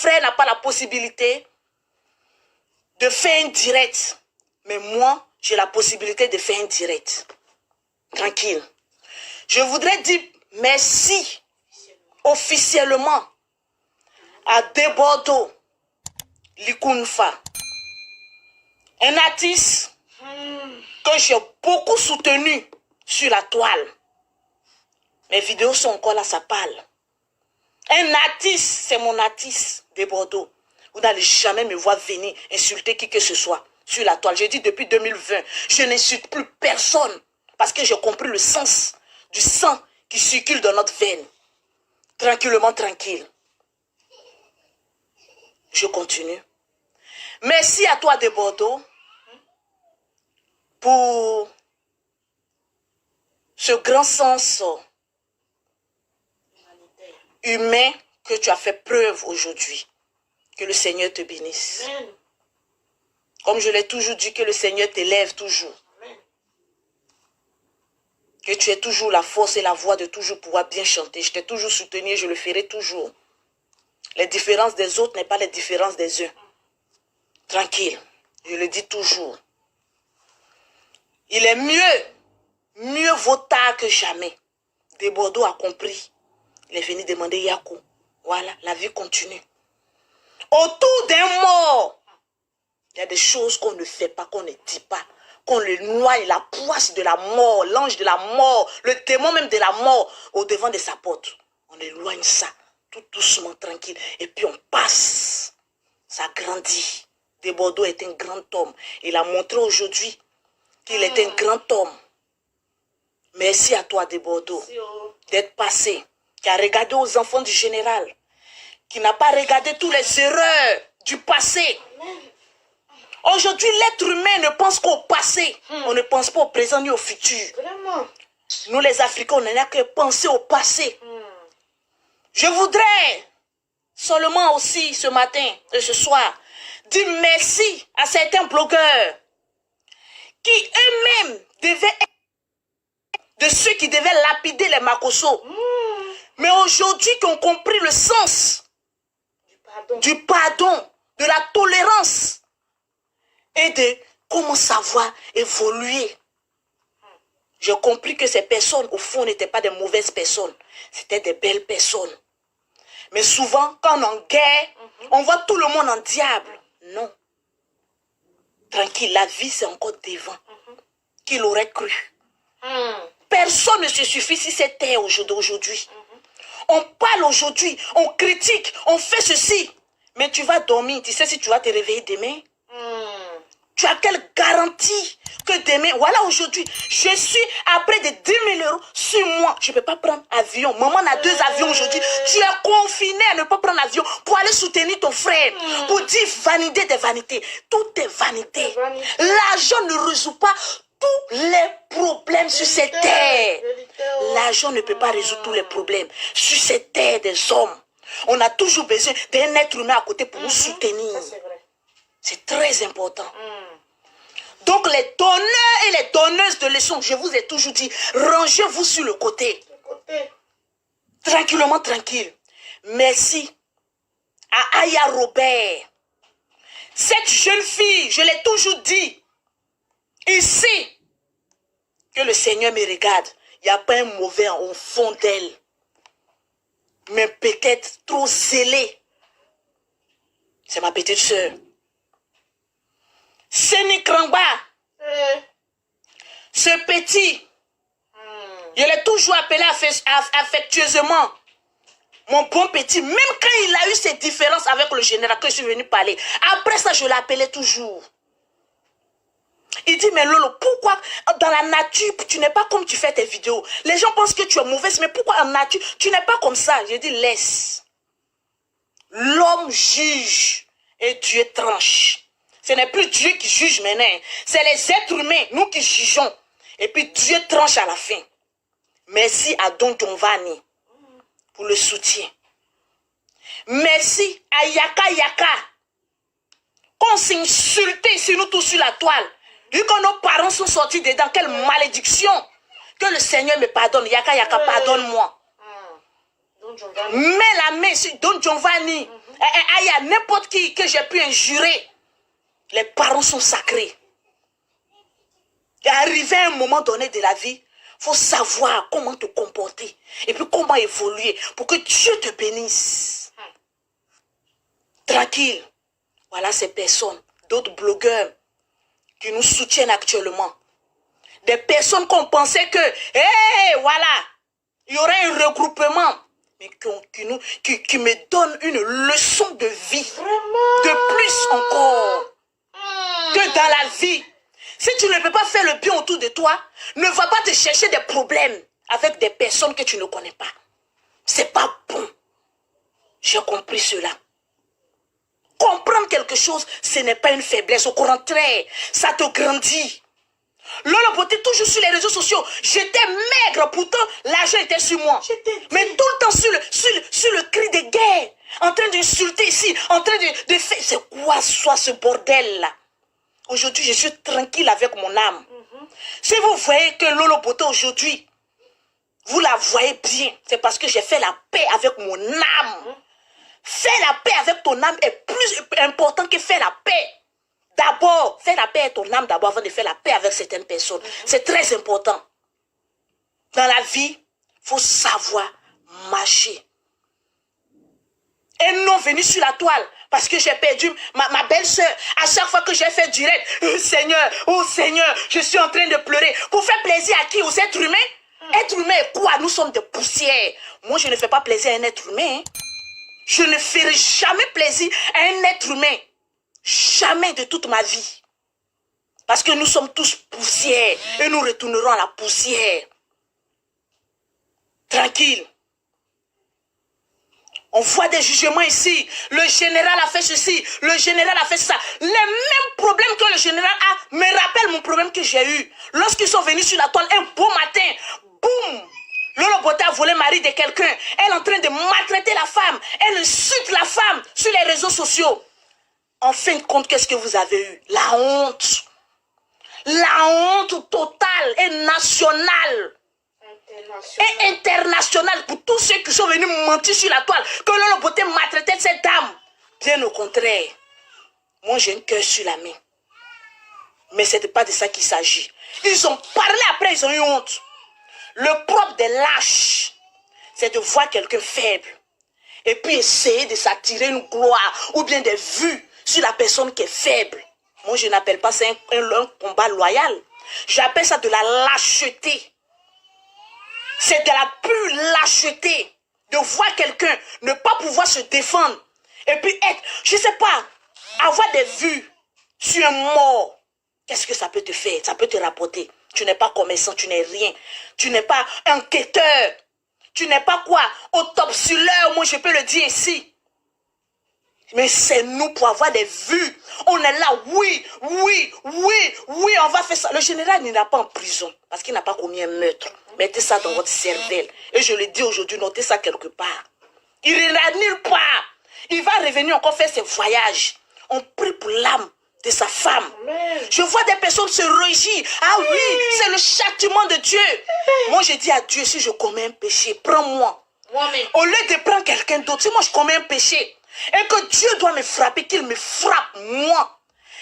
frère n'a pas la possibilité de faire un direct. Mais moi, j'ai la possibilité de faire un direct. Tranquille. Je voudrais dire merci officiellement à Debordo Likunfa, un artiste que j'ai beaucoup soutenu sur la toile. Mes vidéos sont encore là, ça parle. Un artiste, c'est mon artiste de Bordeaux. Vous n'allez jamais me voir venir insulter qui que ce soit sur la toile. J'ai dit depuis 2020, je n'insulte plus personne parce que j'ai compris le sens du sang qui circule dans notre veine. Tranquillement, tranquille. Je continue. Merci à toi de Bordeaux pour ce grand sens humain que tu as fait preuve aujourd'hui. Que le Seigneur te bénisse. Amen. Comme je l'ai toujours dit, que le Seigneur t'élève toujours. Amen. Que tu aies toujours la force et la voix de toujours pouvoir bien chanter. Je t'ai toujours soutenu et je le ferai toujours. Les différences des autres n'est pas les différences des uns. Tranquille, je le dis toujours. Il est mieux vaut tard que jamais. De Bordeaux a compris. Il est venu demander Yakou. Voilà, la vie continue. Autour d'un mort, il y a des choses qu'on ne fait pas, qu'on ne dit pas, qu'on le noie, la poisse de la mort, l'ange de la mort, le démon même de la mort au devant de sa porte. On éloigne ça, tout doucement, tranquille, et puis on passe. Ça grandit. De Bordeaux est un grand homme. Il a montré aujourd'hui qu'il est un grand homme. Merci à toi, de Bordeaux, d'être passé, qui a regardé aux enfants du général, qui n'a pas regardé toutes les erreurs du passé. Aujourd'hui, l'être humain ne pense qu'au passé. On ne pense pas au présent ni au futur. Vraiment. Nous, les Africains, on n'a que penser au passé. Je voudrais seulement aussi ce matin et ce soir dire merci à certains blogueurs qui eux-mêmes devaient être de ceux qui devaient lapider les Makosso. Mais aujourd'hui, qui ont compris le sens du pardon, de la tolérance et de comment savoir évoluer. J'ai compris que ces personnes, au fond, n'étaient pas des mauvaises personnes. C'était des belles personnes. Mais souvent, quand on est en guerre, on voit tout le monde en diable. Non. Tranquille, la vie, c'est encore devant. Qu'il aurait cru. Personne ne se suffit si c'est terre aujourd'hui. On parle aujourd'hui, on critique, on fait ceci. Mais tu vas dormir, tu sais si tu vas te réveiller demain? Tu as quelle garantie que demain, voilà aujourd'hui, je suis à près de 10 000 € sur moi. Je ne peux pas prendre avion. Maman a 2 avions aujourd'hui. Tu es confiné à ne pas prendre avion pour aller soutenir ton frère. Pour dire vanité des vanités. Tout est vanité. L'argent ne résout pas tous les problèmes sur cette terre. L'argent ne peut pas résoudre tous les problèmes sur cette terre des hommes. On a toujours besoin d'un être humain à côté pour nous soutenir. C'est très important. Donc les donneurs et les donneuses de leçons, je vous ai toujours dit, rangez-vous sur le côté. Tranquillement, tranquille. Merci à Aya Robert. Cette jeune fille, je l'ai toujours dit, ici, que le Seigneur me regarde. Il n'y a pas un mauvais au fond d'elle. Mais peut-être trop zélé. C'est ma petite soeur. Seni Krangba. Ce petit. Je l'ai toujours appelé affectueusement. Mon bon petit. Même quand il a eu ses différences avec le général que je suis venu parler. Après ça, je l'appelais toujours. Il dit, mais Lolo, pourquoi dans la nature, tu n'es pas comme tu fais tes vidéos? Les gens pensent que tu es mauvaise, mais pourquoi en nature, tu n'es pas comme ça? Je dis, laisse. L'homme juge et Dieu tranche. Ce n'est plus Dieu qui juge maintenant. C'est les êtres humains, nous qui jugeons. Et puis Dieu tranche à la fin. Merci à Don Giovanni pour le soutien. Merci à Yaka Yaka. Qu'on s'est insulté ici, nous tous sur la toile. Vu que nos parents sont sortis dedans, quelle malédiction. Que le Seigneur me pardonne. Yaka Yaka, pardonne-moi. Mets la main sur Don Giovanni. Il y a n'importe qui que j'ai pu injurer. Les parents sont sacrés. Et arrivé à un moment donné de la vie, il faut savoir comment te comporter. Et puis comment évoluer pour que Dieu te bénisse. Tranquille. Voilà ces personnes, d'autres blogueurs qui nous soutiennent actuellement. Des personnes qu'on pensait que, voilà, il y aurait un regroupement. Mais qui me donnent une leçon de vie. Vraiment? De plus encore. Que dans la vie. Si tu ne peux pas faire le bien autour de toi, ne va pas te chercher des problèmes avec des personnes que tu ne connais pas. C'est pas bon. J'ai compris cela. Comprendre quelque chose, ce n'est pas une faiblesse. Au contraire, ça te grandit. Lolo Beauté, toujours sur les réseaux sociaux. J'étais maigre, pourtant l'argent était sur moi. Mais tout le temps sur le cri de guerre. En train d'insulter ici, en train de faire... C'est quoi soit ce bordel-là? Aujourd'hui, je suis tranquille avec mon âme. Si vous voyez que Lolo Beauté aujourd'hui, vous la voyez bien, c'est parce que j'ai fait la paix avec mon âme. Faire la paix avec ton âme est plus important que faire la paix. D'abord, faire la paix avec ton âme d'abord avant de faire la paix avec certaines personnes. C'est très important. Dans la vie, il faut savoir marcher. Et non venir sur la toile. Parce que j'ai perdu ma belle-sœur. À chaque fois que j'ai fait direct, oh Seigneur, je suis en train de pleurer. Pour faire plaisir à qui? Aux êtres humains? Être humain, quoi? Nous sommes des poussières. Moi, je ne fais pas plaisir à un être humain. Je ne ferai jamais plaisir à un être humain. Jamais de toute ma vie. Parce que nous sommes tous poussières. Et nous retournerons à la poussière. Tranquille. On voit des jugements ici. Le général a fait ceci. Le général a fait ça. Les mêmes problèmes que le général a me rappellent mon problème que j'ai eu. Lorsqu'ils sont venus sur la toile un beau matin. Boum! Lolo Beauté a volé le mari de quelqu'un. Elle est en train de maltraiter la femme. Elle insulte la femme sur les réseaux sociaux. En fin de compte, qu'est-ce que vous avez eu? La honte. La honte totale et nationale. Et internationale pour tous ceux qui sont venus mentir sur la toile. Que Lolo Beauté maltraitait cette dame. Bien au contraire. Moi, j'ai un cœur sur la main. Mais ce n'était pas de ça qu'il s'agit. Ils ont parlé après, ils ont eu honte. Le propre des lâches, c'est de voir quelqu'un faible. Et puis essayer de s'attirer une gloire ou bien des vues sur la personne qui est faible. Moi, je n'appelle pas ça un combat loyal. J'appelle ça de la lâcheté. C'est de la pure lâcheté. De voir quelqu'un ne pas pouvoir se défendre. Et puis être, je ne sais pas, avoir des vues sur un mort. Qu'est-ce que ça peut te faire? Ça peut te rapporter. Tu n'es pas commerçant, tu n'es rien. Tu n'es pas enquêteur. Tu n'es pas quoi? Autopsieur, moi je peux le dire ici. Mais c'est nous pour avoir des vues. On est là, oui, on va faire ça. Le général n'ira pas en prison parce qu'il n'a pas commis un meurtre. Mettez ça dans votre cervelle. Et je le dis aujourd'hui, notez ça quelque part. Il n'ira nulle part. Il va revenir encore faire ses voyages. On prie pour l'âme de sa femme. Amen. Je vois des personnes se réjouir. Ah oui, c'est le châtiment de Dieu. Moi, je dis à Dieu, si je commets un péché, prends-moi. Au lieu de prendre quelqu'un d'autre, si moi je commets un péché, et que Dieu doit me frapper, qu'il me frappe, moi.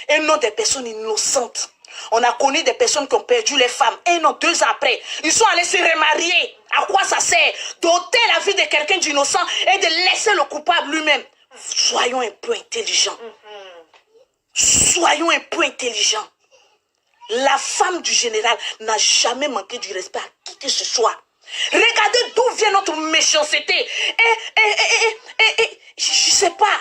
Et non des personnes innocentes. On a connu des personnes qui ont perdu les femmes. Et non, 2 ans après, ils sont allés se remarier. À quoi ça sert? D'ôter la vie de quelqu'un d'innocent et de laisser le coupable lui-même. Soyons un peu intelligents. Soyons un peu intelligents. La femme du général n'a jamais manqué du respect à qui que ce soit. Regardez d'où vient notre méchanceté. Je ne sais pas.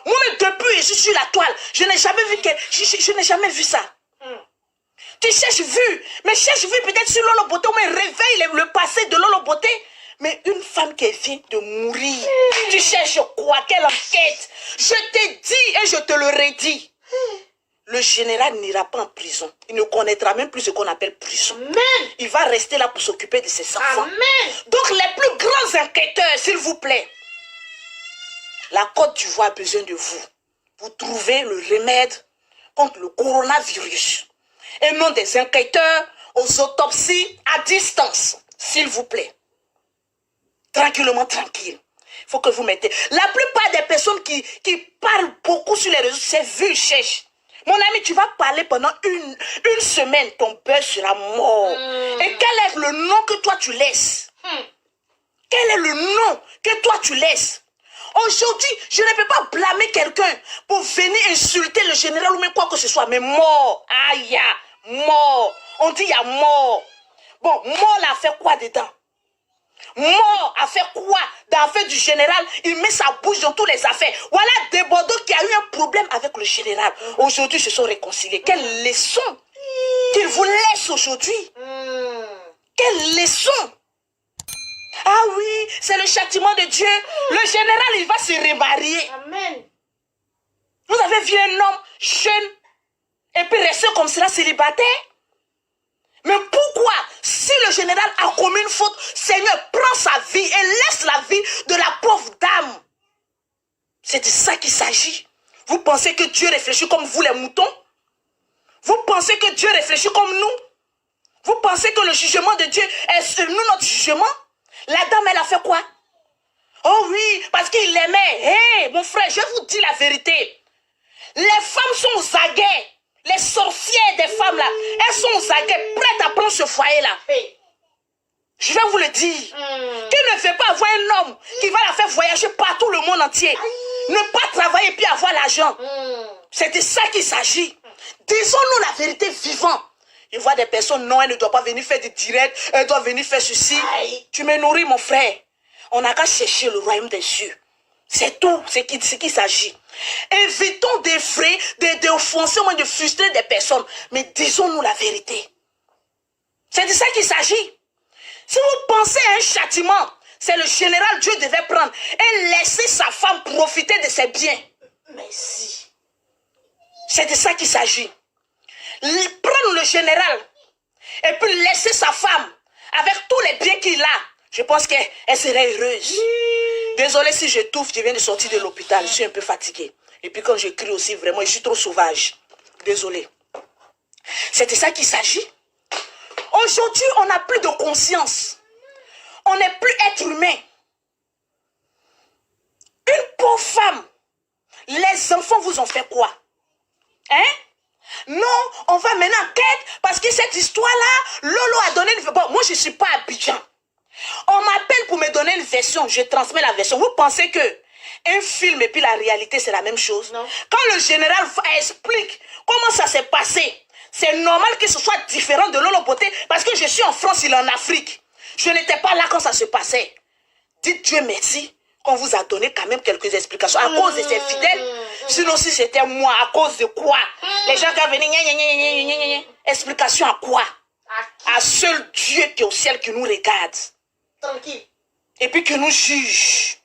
Moi, depuis, je suis sur la toile. Je n'ai jamais vu je n'ai jamais vu ça. Tu cherches vu. Mais cherche vu peut-être sur Lolo Beauté. Mais réveille le passé de Lolo Beauté. Mais une femme qui vient de mourir. Tu cherches quoi? Quelle enquête? Je te dis et je te le redis. Le général n'ira pas en prison. Il ne connaîtra même plus ce qu'on appelle prison. Amen. Il va rester là pour s'occuper de ses enfants. Amen. Donc les plus grands enquêteurs, s'il vous plaît. La Côte d'Ivoire a besoin de vous. Pour trouver le remède contre le coronavirus. Et non des enquêteurs aux autopsies à distance. S'il vous plaît. Tranquillement, tranquille. Il faut que vous mettez. La plupart des personnes qui parlent beaucoup sur les réseaux, c'est vu, cherche. Mon ami, tu vas parler pendant une semaine, ton buzz sera mort. Et quel est le nom que toi tu laisses? Quel est le nom que toi tu laisses? Aujourd'hui, je ne peux pas blâmer quelqu'un pour venir insulter le général ou même quoi que ce soit. Mais mort, aïe, mort. On dit il y a mort. Bon, mort là, a fait quoi dedans? Mort a fait quoi dans l'affaire du général? Il met sa bouche dans toutes les affaires. Voilà des Bordeaux qui a eu un problème avec le général. Aujourd'hui, ils se sont réconciliés. Quelle leçon qu'il vous laisse aujourd'hui. Quelle leçon. Ah oui, c'est le châtiment de Dieu. Le général, il va se remarier. Amen. Vous avez vu un homme jeune et puis rester comme cela célibataire? Mais pourquoi, si le général a commis une faute, Seigneur prend sa vie et laisse la vie de la pauvre dame? C'est de ça qu'il s'agit. Vous pensez que Dieu réfléchit comme vous les moutons? Vous pensez que Dieu réfléchit comme nous? Vous pensez que le jugement de Dieu est nous notre jugement? La dame, elle a fait quoi? Oh oui, parce qu'il l'aimait. Hé, mon frère, je vous dis la vérité. Les femmes sont aux aguets. Les sorcières des femmes là, elles sont aux aguets, prêtes à prendre ce foyer là. Je vais vous le dire. Qui ne fait pas avoir un homme qui va la faire voyager partout le monde entier. Ne pas travailler puis avoir l'argent. C'est de ça qu'il s'agit. Disons-nous la vérité vivante. Je vois des personnes, non, elle ne doit pas venir faire des directs, elle doit venir faire ceci. Tu me nourris, mon frère. On n'a qu'à chercher le royaume des cieux. C'est tout ce qu'il s'agit. Évitons d'effrayer, d'offenser, de frustrer des personnes. Mais disons-nous la vérité. C'est de ça qu'il s'agit. Si vous pensez à un châtiment, c'est le général Dieu devait prendre et laisser sa femme profiter de ses biens. Merci. C'est de ça qu'il s'agit. Prendre le général et puis laisser sa femme avec tous les biens qu'il a. Je pense qu'elle serait heureuse. Désolée si je touffe, je viens de sortir de l'hôpital, je suis un peu fatiguée. Et puis quand je crie aussi, vraiment, je suis trop sauvage. Désolée. C'est de ça qu'il s'agit. Aujourd'hui, on n'a plus de conscience. On n'est plus être humain. Une pauvre femme, les enfants vous ont fait quoi? Hein? Non, on va maintenant en quête parce que cette histoire-là, Lolo a donné une... Bon, moi, je ne suis pas à Abidjan. On m'appelle pour me donner une version, je transmets la version. Vous pensez que un film et puis la réalité, c'est la même chose? Non. Quand le général explique comment ça s'est passé, c'est normal que ce soit différent de Lolo Beauté parce que je suis en France, il est en Afrique. Je n'étais pas là quand ça se passait. Dites Dieu merci qu'on vous a donné quand même quelques explications à cause de ses fidèles. Sinon, si c'était moi, à cause de quoi? Les gens qui ont venu, explication à quoi? À seul Dieu qui est au ciel qui nous regarde. Tranquille. Et puis qui nous juge.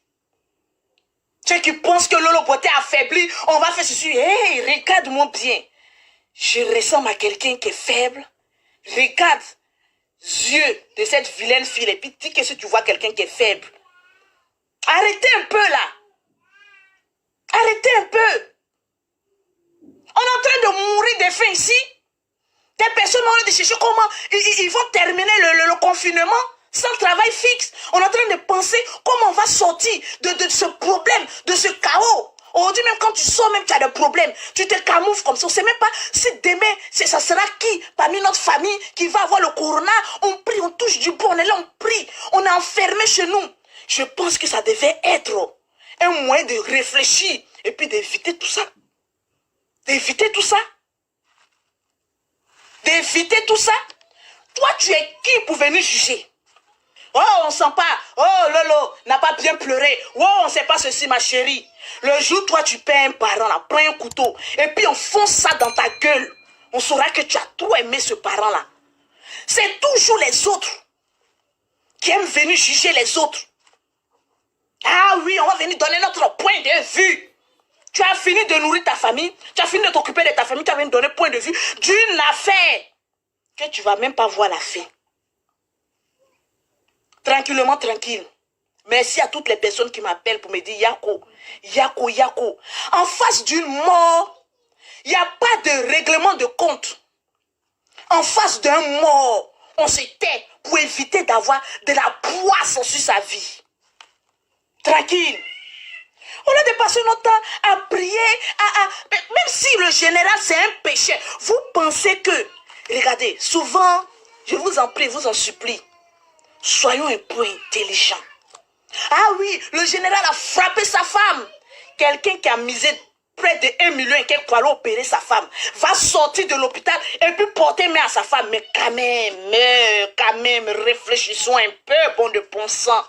Ceux qui pensent que Lolo Beauté affaibli, on va faire ceci. Hey, regarde-moi bien. Je ressemble à quelqu'un qui est faible. Regarde yeux de cette vilaine fille et puis dis que si tu vois quelqu'un qui est faible. Arrêtez un peu là. Arrêtez un peu. On est en train de mourir de faim ici. Des personnes ont de chercher comment ils vont terminer le confinement sans travail fixe. On est en train de penser comment on va sortir de ce problème, de ce chaos. Aujourd'hui, même quand tu sors, même tu as des problèmes. Tu te camoufles comme ça. On ne sait même pas si demain, ça sera qui parmi notre famille qui va avoir le corona. On prie, on touche du bois, on est là, on prie. On est enfermé chez nous. Je pense que ça devait être un moyen de réfléchir et puis d'éviter tout ça. D'éviter tout ça. D'éviter tout ça. Toi, tu es qui pour venir juger? Oh, on ne sent pas. Oh, Lolo n'a pas bien pleuré. Oh, on ne sait pas ceci, ma chérie. Le jour, toi, tu paies un parent, là, prends un couteau, et puis on fonce ça dans ta gueule. On saura que tu as trop aimé ce parent-là. C'est toujours les autres qui aiment venir juger les autres. Ah oui, on va venir donner notre point de vue. Tu as fini de nourrir ta famille, tu as fini de t'occuper de ta famille, tu as fini de donner point de vue d'une affaire que tu ne vas même pas voir la fin. Tranquillement, tranquille. Merci à toutes les personnes qui m'appellent pour me dire Yako, Yako, Yako. En face d'une mort, il n'y a pas de règlement de compte. En face d'un mort, on se tait pour éviter d'avoir de la poisse sur sa vie. Tranquille. Au lieu de passer notre temps à prier, même si le général c'est un péché, vous pensez que, regardez, souvent, je vous en prie, vous en supplie, soyons un peu intelligents. Ah oui, le général a frappé sa femme. Quelqu'un qui a misé près de 1 million et quelqu'un pour aller opérer sa femme va sortir de l'hôpital et puis porter main à sa femme. Mais quand même, réfléchissons un peu, bon de bon sang.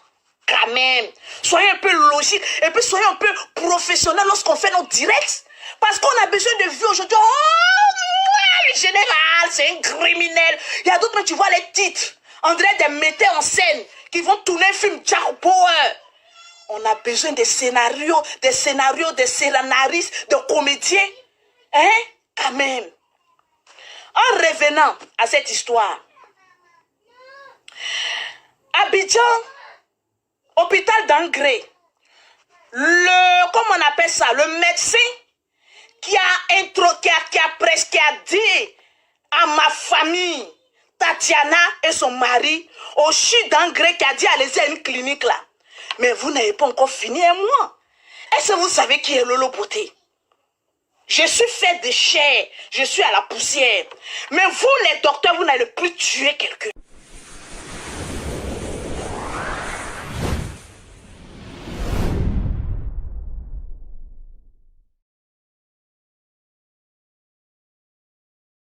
Quand même, soyez un peu logique et puis soyez un peu professionnel lorsqu'on fait nos directs. Parce qu'on a besoin de vues aujourd'hui. Oh, le général, c'est un criminel. Il y a d'autres, tu vois les titres. On dirait des metteurs en scène qui vont tourner un film Jack Power. On a besoin des scénarios, des scénaristes, de comédiens. Hein? Quand même. En revenant à cette histoire, Abidjan, hôpital d'Angré, comment on appelle ça, le médecin qui a dit à ma famille, Tatiana et son mari, au CHU d'Angré, qui a dit allez-y à une clinique là. Mais vous n'avez pas encore fini un mois. Est-ce que vous savez qui est Lolo Beauté? Je suis fait de chair, je suis à la poussière. Mais vous les docteurs, vous n'allez plus tuer quelqu'un.